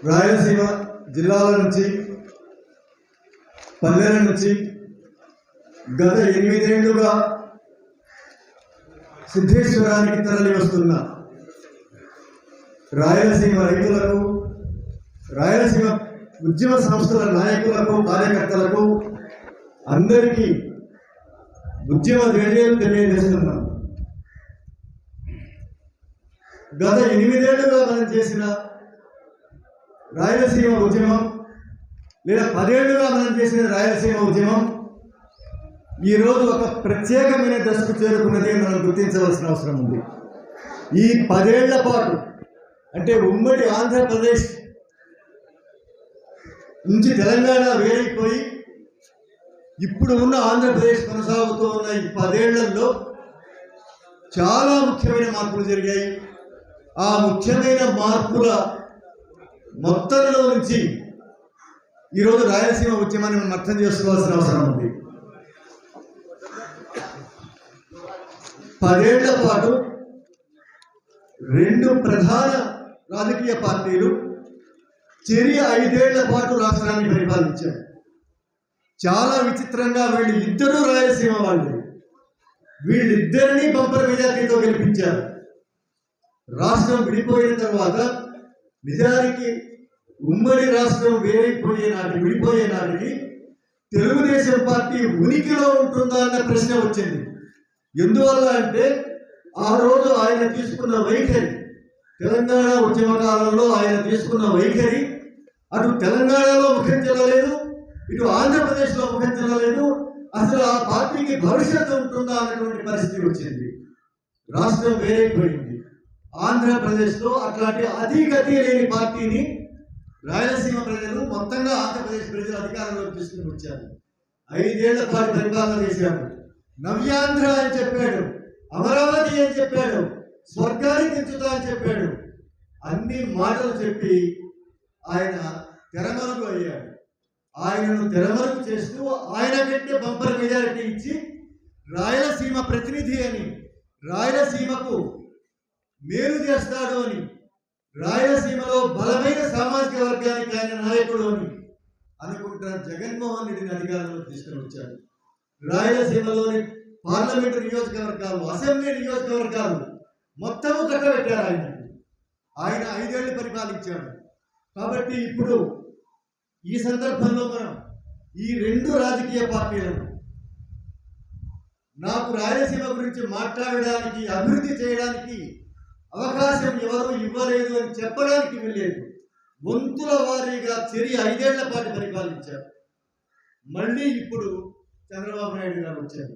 రాయలసీమ జిల్లాల నుంచి పల్లెల నుంచి గత 8 ఏళ్లుగా సిద్ధేశ్వరానికి తరలి వస్తున్న రాయలసీమ రైతులకు, రాయలసీమ ఉద్యమ సంస్థల నాయకులకు, కార్యకర్తలకు అందరికీ ఉద్యమ ధైర్యాలు తెలియజేస్తున్నాం. గత 8 ఏళ్లుగా మనం చేసిన రాయలసీమ ఉద్యమం లేదా 10 ఏళ్లుగా మనం చేసిన రాయలసీమ ఉద్యమం ఈరోజు ఒక ప్రత్యేకమైన దశకు చేరుకున్నది మనం గుర్తించవలసిన అవసరం ఉంది. ఈ 10 ఏళ్ల పాటు అంటే ఉమ్మడి ఆంధ్రప్రదేశ్ నుంచి తెలంగాణ వేరైపోయి ఇప్పుడు ఉన్న ఆంధ్రప్రదేశ్ కొనసాగుతూ ఉన్న ఈ 10 ఏళ్లలో చాలా ముఖ్యమైన మార్పులు జరిగాయి. ఆ ముఖ్యమైన మార్పుల మొత్తంలో నుంచి ఈరోజు రాయలసీమ ఉద్యమాన్ని మనం అర్థం చేసుకోవాల్సిన అవసరం ఉంది. 10 ఏళ్ల పాటు 2 ప్రధాన రాజకీయ పార్టీలు చెరి 5 ఏళ్ల పాటు రాష్ట్రాన్ని పరిపాలించారు. చాలా విచిత్రంగా వీళ్ళిద్దరూ రాయలసీమ వాళ్ళు. వీళ్ళిద్దరినీ బంపర్ మెజార్టీతో గెలిపించారు. రాష్ట్రం విడిపోయిన తర్వాత నిజానికి ఉమ్మడి రాష్ట్రం విడిపోయే నాటికి తెలుగుదేశం పార్టీ ఉనికిలో ఉంటుందా అన్న ప్రశ్న వచ్చింది. ఎందువల్ల అంటే ఆ రోజు ఆయన తీసుకున్న వైఖరి, తెలంగాణ ఉద్యమ కాలంలో ఆయన తీసుకున్న వైఖరి అటు తెలంగాణలో ముఖం చెల్లలేదు, ఇటు ఆంధ్రప్రదేశ్లో ముఖం చెల్లలేదు. అసలు ఆ పార్టీకి భవిష్యత్తు ఉంటుందా అన్నటువంటి పరిస్థితి వచ్చింది. రాష్ట్రం వేరైపోయింది. ఆంధ్రప్రదేశ్లో అట్లాంటి అధిగతి లేని పార్టీని రాయలసీమ ప్రజలు, మొత్తంగా ఆంధ్రప్రదేశ్ ప్రజలు అధికారంలోకి తీసుకుని వచ్చారు. 5 ఏళ్ల పాటు పరిపాలన చేశారు. నవ్యాంధ్ర అని చెప్పాడు, అమరావతి అని చెప్పాడు, స్వర్గానికి తెచ్చుతా అని చెప్పాడు. అన్ని మాటలు చెప్పి ఆయన తెరమరుగు అయ్యాడు. ఆయనను తెరమరుగు చేస్తూ ఆయన కంటే బంపర్ మెజారిటీ ఇచ్చి రాయలసీమ ప్రతినిధి అని, రాయలసీమకు మేలు చేస్తాడు అని, రాయలసీమలో బలమైన సామాజిక వర్గానికి ఆయన నాయకుడు అని అనుకుంటున్న జగన్మోహన్ రెడ్డిని అధికారంలోకి తీసుకుని వచ్చారు. రాయలసీమలోని పార్లమెంటు నియోజకవర్గాలు, అసెంబ్లీ నియోజకవర్గాలు మొత్తము కట్టబెట్టారు. ఆయన 5 ఏళ్లు పరిపాలించాడు. కాబట్టి ఇప్పుడు ఈ సందర్భంలో మనం ఈ 2 రాజకీయ పార్టీలను నాకు రాయలసీమ గురించి మాట్లాడడానికి, అభివృద్ధి చేయడానికి అవకాశం ఎవరు ఇవ్వలేదు అని చెప్పడానికి వెళ్ళలేదు. వంతుల వారీగా చెరి 5 ఏళ్ల పాటు పరిపాలించారు. మళ్ళీ ఇప్పుడు చంద్రబాబు నాయుడు గారు వచ్చారు.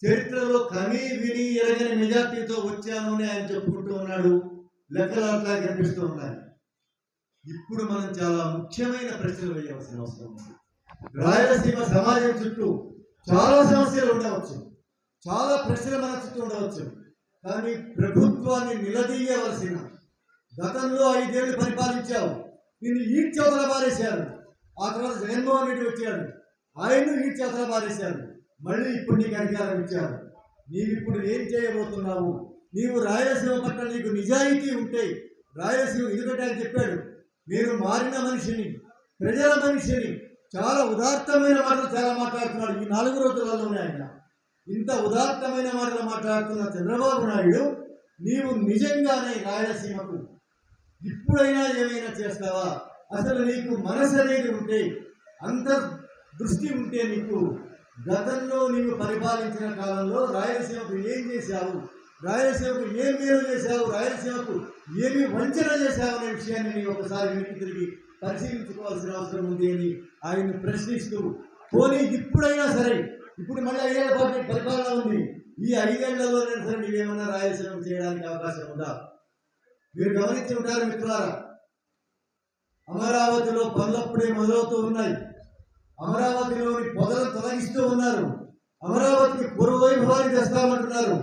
చరిత్రలో కనీ విని ఎరగని మెజార్టీతో వచ్చాను అని ఆయన చెప్పుకుంటూ ఉన్నాడు. లెక్కలు అట్లా కనిపిస్తూ ఉన్నాయి. ఇప్పుడు మనం చాలా ముఖ్యమైన ప్రశ్నలు వేయవలసిన అవసరం ఉంది. రాయలసీమ సమాజం చుట్టూ చాలా సమస్యలు ఉండవచ్చు, చాలా ప్రశ్నలు మన చుట్టూ ఉండవచ్చు. కానీ ప్రభుత్వాన్ని నిలదీయవలసిన, గతంలో 5 ఏళ్లు పరిపాలించావు, నిన్ను ఈడ్చవతల పారేశారు. ఆ తర్వాత జగన్మోహన్ రెడ్డి వచ్చాడు, ఆయన్ను ఈడ్చవతల పారేశారు. మళ్ళీ ఇప్పుడు నీకు అధికారం ఇచ్చారు. నీవు ఇప్పుడు ఏం చేయబోతున్నావు? నీవు రాయలసీమ పట్ల నీకు నిజాయితీ ఉంటే, రాయలసీమ ఎందుకంటే ఆయన చెప్పాడు, నేను మారిన మనిషిని, ప్రజల మనిషిని, చాలా ఉదాత్తమైన మాటలు చాలా మాట్లాడుతున్నాడు. ఈ 4 రోజులలోనే ఆయన ఇంత ఉదాత్తమైన మాటలు మాట్లాడుతున్న చంద్రబాబు నాయుడు, నీవు నిజంగానే రాయలసీమకు ఇప్పుడైనా ఏమైనా చేస్తావా? అసలు నీకు మనసు అనేది ఉంటే, అంత దృష్టి ఉంటే, నీకు గతంలో నీవు పరిపాలించిన కాలంలో రాయలసీమకు ఏం చేశావు, రాయలసీమకు ఏం మేలు చేశావు, రాయలసీమకు ఏమి వంచన చేశావు అనే విషయాన్ని నీవు ఒకసారి వెనక్కి తిరిగి పరిశీలించుకోవాల్సిన అవసరం ఉంది అని ఆయన ప్రశ్నిస్తూ, పోనీ ఇప్పుడైనా సరే, ఇప్పుడు మళ్ళీ 5 ఏళ్ల పాటు పరిపాలన ఉంది, ఈ 5 ఏళ్లలోనైనా సరే నీవేమన్నా రాయలసీమ చేయడానికి అవకాశం ఉందా? మీరు గమనించి ఉంటారు మిత్రులారా, అమరావతిలో పనులప్పుడే మొదలవుతూ ఉన్నాయి. అమరావతిలోని పొదలను తొలగిస్తూ ఉన్నారు. అమరావతికి పూర్వవైభవాన్ని తెస్తామంటున్నారు.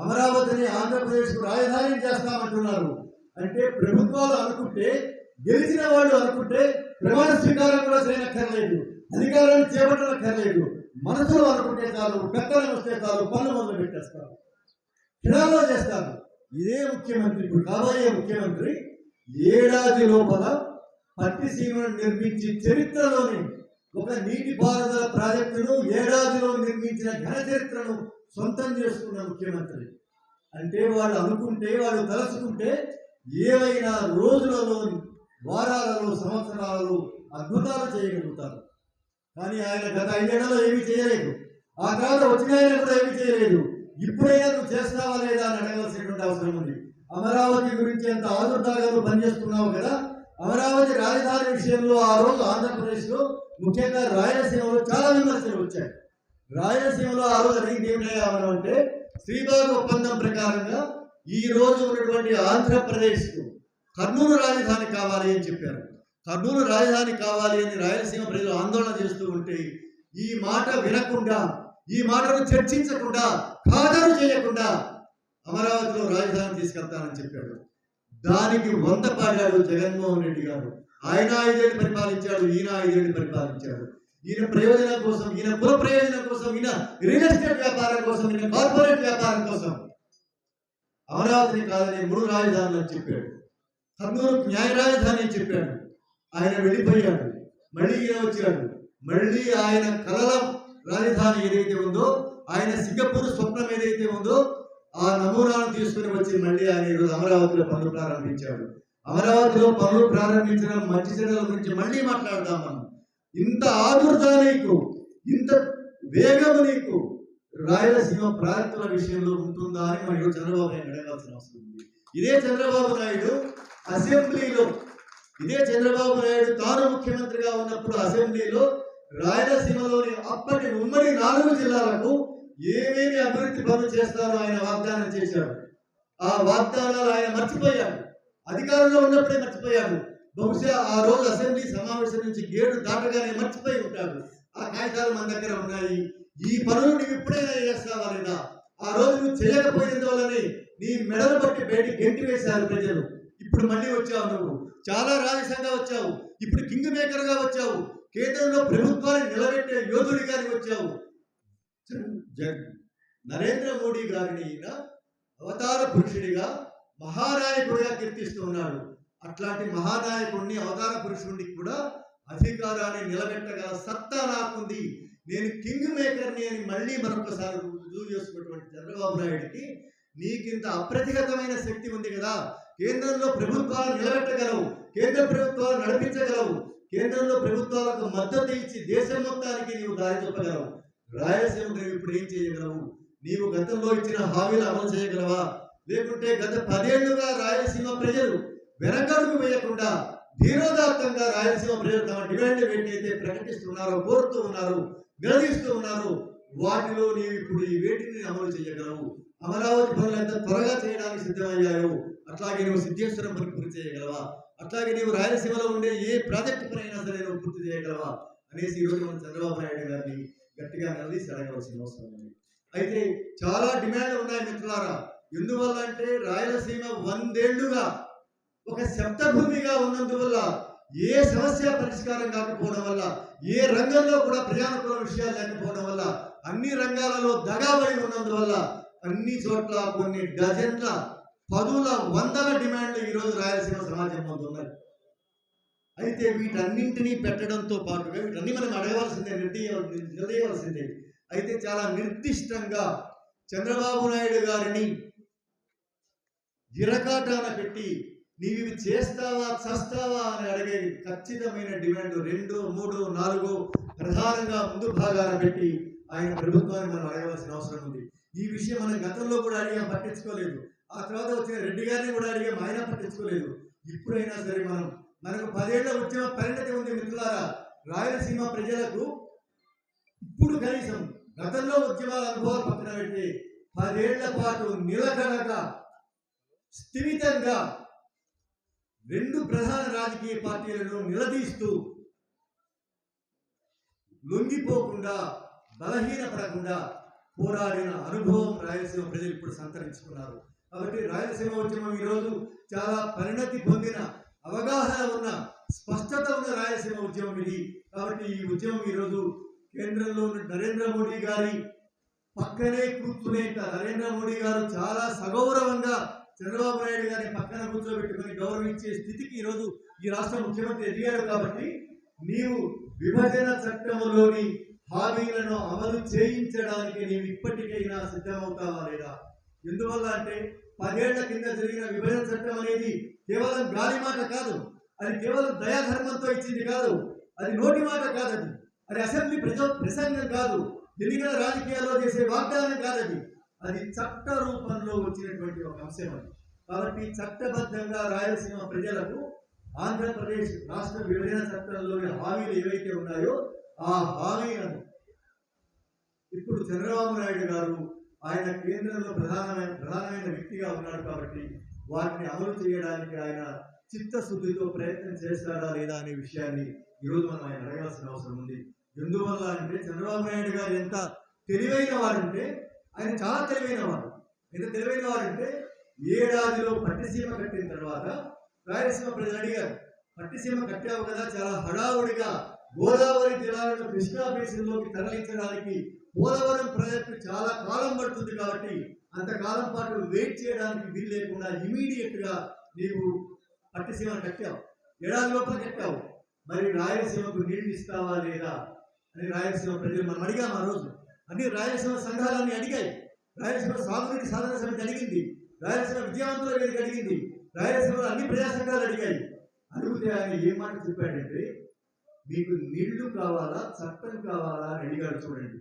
అమరావతిని ఆంధ్రప్రదేశ్కు రాజధాని చేస్తామంటున్నారు. అంటే ప్రభుత్వాలు అనుకుంటే, గెలిచిన వాళ్ళు అనుకుంటే ప్రమాణ స్వీకారం కూడా చేయనక్కర్లేదు, అధికారాన్ని చేపట్టనక్కర్లేదు. మనసులో అనుకుంటే చాలు, పెత్తనం వస్తే చాలు, పనులు మొదలు పెట్టేస్తారు, క్షణాల్లో చేస్తారు. ఇదే ముఖ్యమంత్రి, ఇప్పుడు కాబోయే ముఖ్యమంత్రి ఏడాది లోపల పట్టిసీమను నిర్మించి చరిత్రలోని ఒక నీటిపారుదల ప్రాజెక్టును ఏడాదిలో నిర్మించిన ఘన చరిత్రను సొంతం చేసుకున్న ముఖ్యమంత్రి. అంటే వాళ్ళు అనుకుంటే, వాళ్ళు తలుచుకుంటే ఏవైనా రోజులలో, వారాలలో, సంవత్సరాలలో అద్భుతాలు చేయగలుగుతారు. కానీ ఆయన గత 5 ఏళ్లలో ఏమీ చేయలేదు. ఆ తర్వాత వచ్చిన ఆయన కూడా ఏమీ చేయలేదు. ఇప్పుడైనా నువ్వు చేస్తావా లేదా అని అడగవలసినటువంటి అవసరం ఉంది. అమరావతి గురించి ఎంత ఆదుర్దాగా పనిచేస్తున్నావు కదా. అమరావతి రాజధాని విషయంలో ఆ రోజు ఆంధ్రప్రదేశ్లో, ముఖ్యంగా రాయలసీమలో చాలా విమర్శలు వచ్చాయి. రాయలసీమలో ఆ రోజు అడిగింది ఏమిటా అంటే, శ్రీబాగ్ ఒప్పందం ప్రకారంగా ఈ రోజు ఉన్నటువంటి ఆంధ్రప్రదేశ్కు కర్నూలు రాజధాని కావాలి అని చెప్పారు. కర్నూలు రాజధాని కావాలి అని రాయలసీమ ప్రజలు ఆందోళన చేస్తూ ఉంటే, ఈ మాట వినకుండా, ఈ మాటను చర్చించకుండా, ఖాతరు చేయకుండా అమరావతిలో రాజధాని తీసుకెళ్తానని చెప్పాడు. దానికి వంత పాడాడు జగన్మోహన్ రెడ్డి గారు. ఆయన 5 ఏళ్ళు పరిపాలించాడు, ఈయన 5 ఏళ్ళు పరిపాలించాడు. ఈయన ప్రయోజనం కోసం, ఈయన కుల ప్రయోజనం కోసం, ఈయన రియల్ ఎస్టేట్ వ్యాపారం కోసం, ఈయన కార్పొరేట్ వ్యాపారం కోసం అమరావతిని కాదని 3 రాజధానులు అని చెప్పాడు. కర్నూలు న్యాయ రాజధాని అని చెప్పాడు. ఆయన వెళ్ళిపోయాడు. మళ్ళీ ఈయన వచ్చాడు. మళ్ళీ ఆయన కలల రాజధాని ఏదైతే ఉందో, ఆయన సింగపూర్ స్వప్నం ఏదైతే ఉందో, ఆ నమూనాను తీసుకుని వచ్చి మళ్ళీ ఆయన ఈరోజు అమరావతిలో పనులు ప్రారంభించాడు. అమరావతిలో పనులు ప్రారంభించిన మంచి చెడ్డల గురించి మళ్ళీ మాట్లాడదాం మనం. ఇంత ఆదుర్ద నీకు, ఇంత వేగము నీకు రాయలసీమ ప్రాంతాల విషయంలో ఉంటుందా అని మనం ఈరోజు చంద్రబాబు నాయుడు అడగాల్సిన అవసరం ఉంది. ఇదే చంద్రబాబు నాయుడు అసెంబ్లీలో, ఇదే చంద్రబాబు నాయుడు తాను ముఖ్యమంత్రిగా ఉన్నప్పుడు అసెంబ్లీలో రాయలసీమలోని అప్పటి ఉమ్మడి 4 జిల్లాలకు ఏమేమి అభివృద్ధి పనులు చేస్తారో ఆయన వాగ్దానం చేశాడు. ఆ వాగ్దానాలు ఆయన మర్చిపోయాడు. అధికారంలో ఉన్నప్పుడే మర్చిపోయాడు. బహుశా ఆ రోజు అసెంబ్లీ సమావేశం నుంచి గేటు దాటగానే మర్చిపోయి ఉంటాడు. ఆ కాగితాలు మన దగ్గర ఉన్నాయి. ఈ పనులు నువ్వు ఇప్పుడైనా చేస్తావా లేదా? ఆ రోజు నువ్వు చేయకపోయినందువల్లనే నీ మెడలు పట్టి బయటికి గెంటి వేశారు ప్రజలు. ఇప్పుడు మళ్ళీ వచ్చావు, నువ్వు చాలా రాజసంగా వచ్చావు. ఇప్పుడు కింగ్ మేకర్ గా వచ్చావు. కేంద్రంలో ప్రభుత్వాన్ని నిలబెట్టే యోధుడిగా వచ్చావు. నరేంద్ర మోడీ గారిని అవతార పురుషుడిగా, మహానాయకుడిగా కీర్తిస్తూ ఉన్నాడు. అట్లాంటి మహానాయకుడిని, అవతార పురుషుడికి కూడా అధికారాన్ని నిలబెట్టగల సత్తా నాకుంది, నేను కింగ్ మేకర్ని అని మళ్ళీ మరొకసారి రుజువు చేసుకున్నటువంటి చంద్రబాబు నాయుడికి నీకింత అప్రతిహతమైన శక్తి ఉంది కదా. కేంద్రంలో ప్రభుత్వాలు నిలబెట్టగలవు, కేంద్ర ప్రభుత్వాలు నడిపించగలవు, కేంద్రంలో ప్రభుత్వాలకు మద్దతు ఇచ్చి దేశం మొత్తానికి నీవు దారి చూపగలవు. రాయలసీమ నువ్వు ఇప్పుడు ఏం చేయగలవు? నీవు గతంలో ఇచ్చిన హామీలు అమలు చేయగలవా? లేకుంటే గత 10 ఏళ్లుగా రాయలసీమ ప్రజలు వెనకడుగు వేయకుండా ధీరోదాత్తంగా రాయలసీమ ప్రజలు తమ డిమాండ్లు ఏంటైతే ప్రకటిస్తున్నారో, కోరుతూ ఉన్నారు, నిలదీస్తూ ఉన్నారు, వాటిలో నీవు ఇప్పుడు ఈ వేటిని అమలు చేయగలవు? అమరావతి పనులు ఎంత త్వరగా చేయడానికి సిద్ధమయ్యాయో అట్లాగే నువ్వు సిద్ధేశ్వరం పని పూర్తి చేయగలవా? అట్లాగే నీవు రాయలసీమలో ఉండే ఏ ప్రాజెక్టు పనైనా సరే నువ్వు పూర్తి చేయగలవా అనేసి ఈరోజు మనం చంద్రబాబు నాయుడు గారిని గట్టిగా నిలదీసి అడగవలసిన అవసరం ఉంది. అయితే చాలా డిమాండ్లు ఉన్నాయి మిత్రులారా. ఎందువల్ల అంటే రాయలసీమ 100 ఏళ్లుగా ఒక శబ్దభూమిగా ఉన్నందువల్ల, ఏ సమస్య పరిష్కారం కాకపోవడం వల్ల, ఏ రంగంలో కూడా ప్రజానుకూల విషయాలు లేకపోవడం వల్ల, అన్ని రంగాలలో దగాబడి ఉన్నందువల్ల అన్ని చోట్ల కొన్ని డజన్ల, పదుల, వందల డిమాండ్లు ఈరోజు రాయలసీమ సమాజం ముందు ఉన్నాయి. అయితే వీటన్నింటినీ పెట్టడంతో పాటుగా వీటన్ని మనం అడగవలసిందే, నిలదీయవలసిందే. అయితే చాలా నిర్దిష్టంగా చంద్రబాబు నాయుడు గారిని ఇరకాటాన పెట్టి నీవి చేస్తావా చస్తావా అని అడిగే ఖచ్చితమైన డిమాండ్ 2, 3, 4 ప్రధానంగా ముందు భాగాన పెట్టి ఆయన ప్రభుత్వాన్ని మనం అడగవలసిన అవసరం ఉంది. ఈ విషయం మనం గతంలో కూడా అడిగాం, పట్టించుకోలేదు. ఆ తర్వాత వచ్చిన రెడ్డి గారిని కూడా అడిగాం, ఆయన పట్టించుకోలేదు. ఇప్పుడైనా సరే మనకు 10 ఏళ్ల ఉద్యమ పరిణతి ఉంది మిత్రులారా. రాయలసీమ ప్రజలకు ఇప్పుడు కనీసం గతంలో ఉద్యమాల అనుభవాలు పక్కన పెట్టి 10 ఏళ్ల పాటు నిలకడగా, స్థిమితంగా 2 ప్రధాన రాజకీయ పార్టీలను నిలదీస్తూ లొంగిపోకుండా, బలహీనపడకుండా పోరాడిన అనుభవం రాయలసీమ ప్రజలు ఇప్పుడు సంతరించుకున్నారు. కాబట్టి రాయలసీమ ఉద్యమం ఈరోజు చాలా పరిణతి పొందిన, అవగాహన ఉన్న, స్పష్టత ఉన్న రాయలసీమ ఉద్యమం ఇది. కాబట్టి ఈ ఉద్యమం ఈరోజు కేంద్రంలో ఉన్న నరేంద్ర మోడీ గారి పక్కనే కూర్చునేంత, నరేంద్ర మోడీ గారు చాలా సగౌరవంగా చంద్రబాబు నాయుడు గారిని పక్కన కూర్చోబెట్టుకుని గౌరవించే స్థితికి ఈరోజు ఈ రాష్ట్ర ముఖ్యమంత్రి ఎదిగాడు. కాబట్టి నీవు విభజన చట్టంలోని హామీలను అమలు చేయించడానికి నీవు ఇప్పటికైనా సిద్ధమవుతావా లేదా? ఎందువల్ల అంటే 10 ఏళ్ల కింద జరిగిన విభజన చట్టం అనేది కేవలం గాలి మాట కాదు, అది కేవలం దయాధర్మంతో ఇచ్చింది కాదు, అది నోటి మాట కాదు, అది అసెంబ్లీ ప్రసంగం కాదు, ఎన్నికల రాజకీయాల్లో చేసే వాగ్దానం కాదది, అది చట్ట రూపంలో వచ్చినటువంటి ఒక అంశం అది. కాబట్టి చట్టబద్ధంగా రాయలసీమ ప్రజలకు ఆంధ్రప్రదేశ్ రాష్ట్ర విభజన చట్టంలోని హామీలు ఏవైతే ఉన్నాయో ఆ హామీలను ఇప్పుడు చంద్రబాబు నాయుడు గారు ఆయన కేంద్రంలో ప్రధానమైన వ్యక్తిగా ఉన్నాడు. కాబట్టి వాటిని అమలు చేయడానికి ఆయన చిత్తశుద్ధితో ప్రయత్నం చేస్తాడా లేదా అనే విషయాన్ని ఈరోజు మనం ఆయన అడగాల్సిన అవసరం ఉంది. ఎందువల్ల అంటే చంద్రబాబు నాయుడు గారు ఎంత తెలివైన వారంటే ఆయన చాలా తెలివైన వారు. ఎంత తెలివైన వారంటే ఏడాదిలో పట్టిసీమ కట్టిన తర్వాత రాయలసీమ ప్రజలు అడిగారు, పట్టిసీమ కట్టావు కదా, చాలా హడావుడిగా గోదావరి జలాలను కృష్ణా బేసిన్లోకి తరలించడానికి పోలవరం ప్రాజెక్టు చాలా కాలం పడుతుంది, కాబట్టి అంతకాలం పాటు వెయిట్ చేయడానికి వీలు లేకుండా ఇమీడియట్ గా నీవు పట్టిసీమ కట్టావు, ఏడాది లోపల కట్టావు, మరి రాయలసీమకు నీళ్లు ఇస్తావా లేదా అని రాయలసీమ ప్రజలు మనం అడిగాం. ఆ రోజు అన్ని రాయలసీమ సంఘాలన్నీ అడిగాయి, రాయలసీమ సాగునీటి సాధన సమితి అడిగింది, రాయలసీమ విద్యావంతుల వేదిక అడిగింది, రాయలసీమలో అన్ని ప్రజా సంఘాలు అడిగాయి. అడిగితే ఆయన ఏం మాట చెప్పాడంటే మీకు నీళ్లు కావాలా చట్టం కావాలా అని అడిగాడు. చూడండి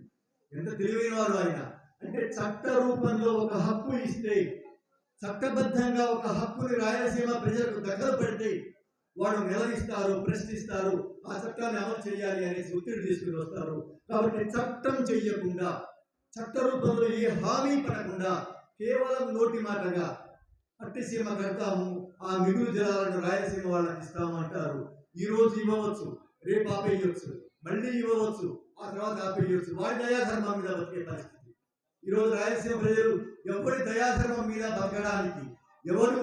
ఎంత తెలివైన వారు ఆయన. అంటే చట్ట రూపంలో ఒక హక్కు ఇస్తే, చట్టబద్ధంగా ఒక హక్కుని రాయలసీమ ప్రజలకు దగ్గర పెడితే వాడు నిలదీస్తారు, ప్రశ్నిస్తారు, ఆ చట్టాన్ని అమలు చేయాలి అనేసి ఒత్తిడి తీసుకుని వస్తారు. కాబట్టి చట్టం చెయ్యకుండా, చట్ట రూపంలో ఏ హామీ పడకుండా కేవలం నోటి మాటగా పట్టిసీమ కడతాము, ఆ మిగులు జలాలను రాయలసీమ వాళ్ళకి ఇస్తాము అంటారు. ఈ రోజు ఇవ్వవచ్చు, రేపు ఆపేయవచ్చు, మళ్ళీ ఇవ్వవచ్చు, ఆ తర్వాత ఆపేయవచ్చు. వాడి దయాధర్మం మీద బతికే పరిస్థితి. ఈరోజు రాయలసీమ ప్రజలు ఎవరి దయాధర్మం మీద బతకడానికి, ఎవరు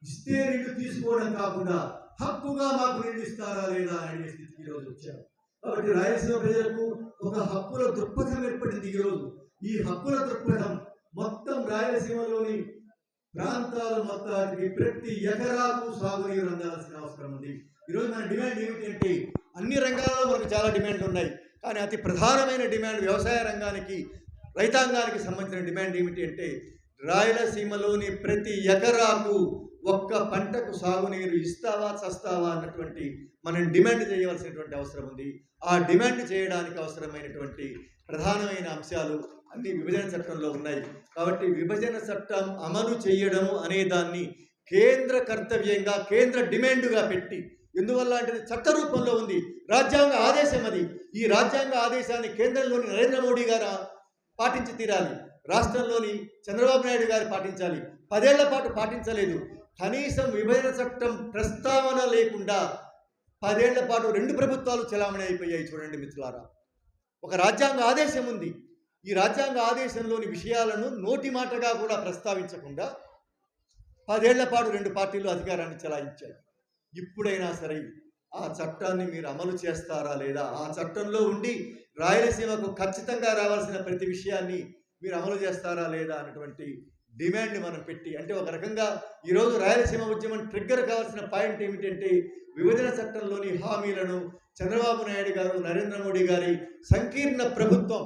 ఇస్తే నీళ్లు తీసుకోవడం కాకుండా హక్కుగా మాకు నీళ్లు ఇస్తారా లేదా అనే స్థితికి ఈరోజు వచ్చారు. కాబట్టి రాయలసీమ ప్రజలకు ఒక హక్కుల దృక్పథం ఏర్పడింది. ఈరోజు ఈ హక్కుల దృక్పథం మొత్తం రాయలసీమలోని ప్రాంతాలు మొత్తానికి ప్రతి ఎకరాకు సాగునీరు అందాల్సిన అవసరం ఉంది. ఈరోజు మన డిమాండ్ ఏమిటంటే అన్ని రంగాల్లో మనకు చాలా డిమాండ్లు ఉన్నాయి, కానీ అతి ప్రధానమైన డిమాండ్ వ్యవసాయ రంగానికి, రైతాంగానికి సంబంధించిన డిమాండ్ ఏమిటి అంటే రాయలసీమలోని ప్రతి ఎకరాకు ఒక్క పంటకు సాగునీరు ఇస్తావా చస్తావా అన్నటువంటి మనం డిమాండ్ చేయవలసినటువంటి అవసరం ఉంది. ఆ డిమాండ్ చేయడానికి అవసరమైనటువంటి ప్రధానమైన అంశాలు అన్ని విభజన చట్టంలో ఉన్నాయి. కాబట్టి విభజన చట్టం అమలు చేయడము అనే దాన్ని కేంద్ర కర్తవ్యంగా, కేంద్ర డిమాండ్గా పెట్టి, ఎందువల్ల అంటే చట్ట రూపంలో ఉంది, రాజ్యాంగ ఆదేశం అది. ఈ రాజ్యాంగ ఆదేశాన్ని కేంద్రంలోని నరేంద్ర మోడీ గారు పాటించి తీరాలి, రాష్ట్రంలోని చంద్రబాబు నాయుడు గారు పాటించాలి. 10 ఏళ్ల పాటు పాటించలేదు. కనీసం విభజన చట్టం ప్రస్తావన లేకుండా 10 ఏళ్ల పాటు 2 ప్రభుత్వాలు చలామణి అయిపోయాయి. చూడండి మిత్రులారా, ఒక రాజ్యాంగ ఆదేశం ఉంది, ఈ రాజ్యాంగ ఆదేశంలోని విషయాలను నోటి మాటగా కూడా ప్రస్తావించకుండా 10 ఏళ్ల పాటు 2 పార్టీలు అధికారాన్ని చెలాయించాయి. ఇప్పుడైనా సరే ఆ చట్టాన్ని మీరు అమలు చేస్తారా లేదా, ఆ చట్టంలో ఉండి రాయలసీమకు ఖచ్చితంగా రావాల్సిన ప్రతి విషయాన్ని మీరు అమలు చేస్తారా లేదా అన్నటువంటి డిమాండ్ మనం పెట్టి, అంటే ఒక రకంగా ఈరోజు రాయలసీమ ఉద్యమం ట్రిగ్గర్ కావాల్సిన పాయింట్ ఏమిటంటే విభజన చట్టంలోని హామీలను చంద్రబాబు నాయుడు గారు, నరేంద్ర మోడీ గారి సంకీర్ణ ప్రభుత్వం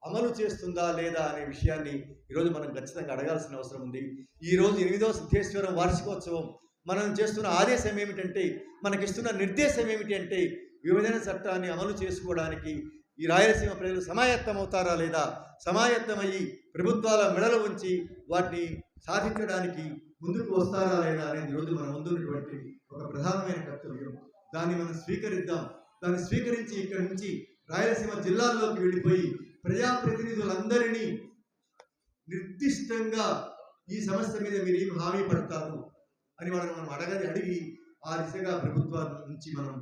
అమలు చేస్తుందా లేదా అనే విషయాన్ని ఈరోజు మనం ఖచ్చితంగా అడగాల్సిన అవసరం ఉంది. ఈరోజు 8వ సిద్ధేశ్వరం వార్షికోత్సవం మనం చేస్తున్న ఆదేశం ఏమిటంటే, మనకిస్తున్న నిర్దేశం ఏమిటి అంటే విభజన చట్టాన్ని అమలు చేసుకోవడానికి ఈ రాయలసీమ ప్రజలు సమాయత్తమవుతారా లేదా, సమాయత్తమయ్యి ప్రభుత్వాల మెడలు ఉంచి వాటిని సాధించడానికి ముందుకు వస్తారా లేదా అనేది ఈరోజు మన ముందున్నటువంటి ఒక ప్రధానమైన కర్తవ్యం. దాన్ని మనం స్వీకరిద్దాం. దాన్ని స్వీకరించి ఇక్కడి నుంచి రాయలసీమ జిల్లాల్లోకి వెళ్ళిపోయి ప్రజాప్రతినిధులందరినీ నిర్దిష్టంగా ఈ సమస్య మీద మీరు ఏమి హామీ పడతారు అని మనం అడిగి ఆ దిశగా ప్రభుత్వాల నుంచి మనం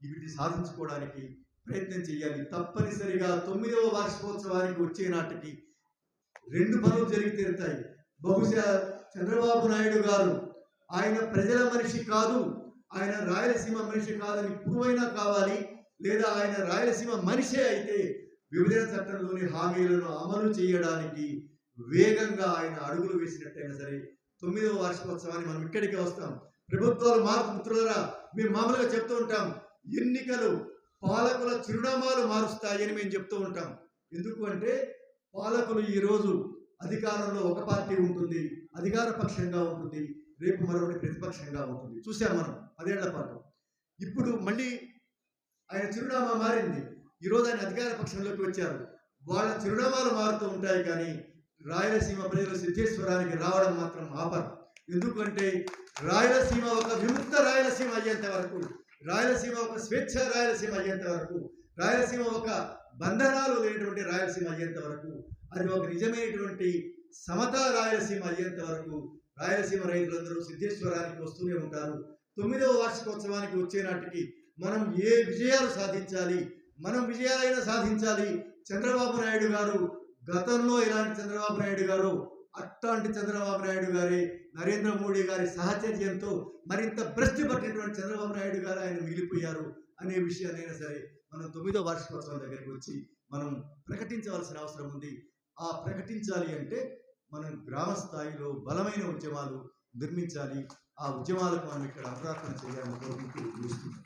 వీటిని సాధించుకోవడానికి ప్రయత్నం చేయాలి. తప్పనిసరిగా 9వ వార్షికోత్సవానికి వచ్చే నాటికి 2 పనులు జరిగి తీరుతాయి. బహుశా చంద్రబాబు నాయుడు గారు ఆయన ప్రజల మనిషి కాదు, ఆయన రాయలసీమ మనిషి కాదని పురువైనా కావాలి, లేదా ఆయన రాయలసీమ మనిషే అయితే విభజన చట్టంలోని హామీలను అమలు చేయడానికి వేగంగా ఆయన అడుగులు వేసినట్టయినా సరే 9వ వార్షికోత్సవాన్ని మనం ఇక్కడికి వస్తాం. ప్రభుత్వాలు మార్పు మిత్రులారా, మేము మామూలుగా చెప్తూ ఉంటాం, ఎన్నికలు పాలకుల చిరునామాలు మారుస్తాయని మేము చెప్తూ ఉంటాం. ఎందుకు అంటే పాలకులు ఈరోజు అధికారంలో ఒక పార్టీ ఉంటుంది, అధికార పక్షంగా ఉంటుంది, రేపు మరొకటి ప్రతిపక్షంగా ఉంటుంది. చూసాం మనం 10 ఏళ్ల పాటు. ఇప్పుడు మళ్ళీ ఆయన చిరునామా మారింది. ఈరోజు ఆయన అధికార పక్షంలోకి వచ్చారు. వాళ్ళ చిరునామాలు మారుతూ ఉంటాయి, కానీ రాయలసీమ ప్రజలు సిద్ధేశ్వరానికి రావడం మాత్రం ఆపరు. ఎందుకంటే రాయలసీమ ఒక విముక్త రాయలసీమ అయ్యేంత వరకు, రాయలసీమ ఒక స్వేచ్ఛ రాయలసీమ అయ్యేంత వరకు, రాయలసీమ ఒక బంధనాలు లేనటువంటి రాయలసీమ అయ్యేంత వరకు, అది ఒక నిజమైనటువంటి సమతా రాయలసీమ అయ్యేంత వరకు రాయలసీమ రైతులందరూ సిద్ధేశ్వరానికి వస్తూనే ఉంటారు. 9వ వార్షికోత్సవానికి వచ్చే నాటికి మనం ఏ విజయాలు సాధించాలి, మనం విజయాలైనా సాధించాలి. చంద్రబాబు నాయుడు గారు గతంలో ఎలాంటి చంద్రబాబు నాయుడు గారు, అట్లాంటి చంద్రబాబు నాయుడు గారి, నరేంద్ర మోడీ గారి సహచర్యంతో మరింత భ్రష్టి పట్టినటువంటి చంద్రబాబు నాయుడు గారు ఆయన మిగిలిపోయారు అనే విషయాన్నైనా సరే మనం 9వ వార్షికోత్సవం దగ్గరికి వచ్చి మనం ప్రకటించవలసిన అవసరం ఉంది. ఆ ప్రకటించాలి అంటే మనం గ్రామ స్థాయిలో బలమైన ఉద్యమాలు నిర్మించాలి. ఆ ఉద్యమాలకు మనం ఇక్కడ అప్రార్థన చేయాలని కోరుకుంటూ ముగిస్తున్నాం.